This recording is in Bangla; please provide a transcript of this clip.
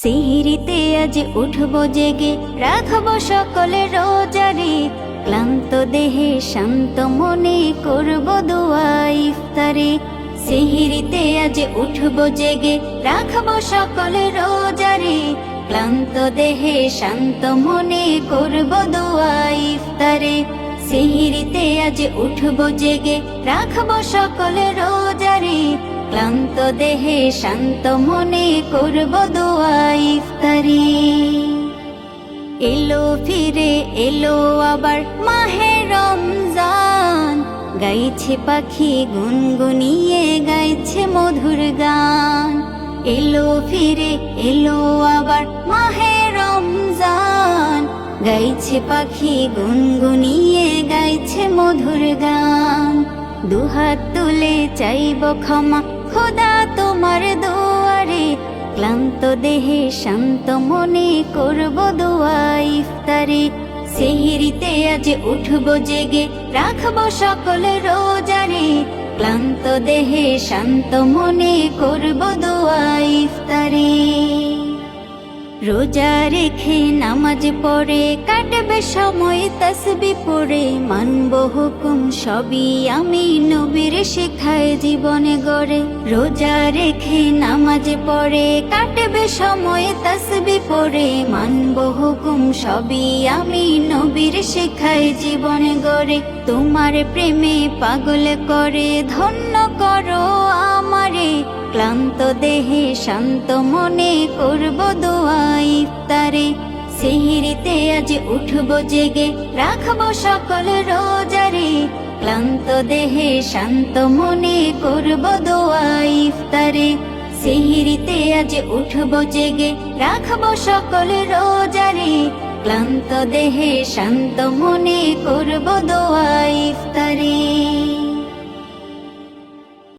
সিহিরিতে আজ উঠব জেগে, রাখব সকলে রোজারে। ক্লান্ত দেহে শান্ত মনে করব দোয়া ইফতারে। সিহিরিতে আজ উঠব জেগে, রাখব সকলে রোজারে। ক্লান্ত দেহে শান্ত মনে করব দোয়া ইফতারে। সিহিরিতে আজ উঠব জেগে, রাখব সকলে রোজারে। ক্লান্ত দেহে শান্ত মনে করব দোয়া ইফতারি। এলো ফিরে এলো আবার মাহে রমজান, গাইছে পাখি গুনগুনিয়ে গাইছে মধুর গান। এলো ফিরে এলো আবার মাহে রমজান, গাইছে পাখি গুনগুনিয়ে গাইছে মধুর গান। দুহাত তুলে চাইব ক্ষমা খোদা তোমার দুয়ারে। ক্লান্ত দেহে শান্ত মনে করব দোয়া ইফতারে। সিহিরিতে আজ উঠব জেগে, রাখব সকলে রোজারে। ক্লান্ত দেহে শান্ত মনে করব দোয়া ইফতারে। রোজা রেখে নামাজ পড়ে কাটবে সময় তাসবি পড়ে। মানব হুকুম সবই আমি নবীর শেখায় জীবনে গড়ে। রোজা রেখে নামাজ পড়ে কাটবে সময় তাসবি পড়ে। মানব হুকুম সবই আমি নবীর শেখায় জীবনে গড়ে। তোমার প্রেমে পাগল করে ধন্য করো আমারে। ক্লান্ত দেহে শান্ত মনে করব দোয়া ইফতারে। সিহিরিতে আজ উঠব জেগে, রাখব সকল রোজারে। ক্লান্ত দেহে শান্ত মনে করব দোয়া ইফতারে। সিহিরিতে আজ উঠব জেগে, রাখব সকল রোজারে। ক্লান্ত দেহে শান্ত মনে করব দোয়া ইফতারে।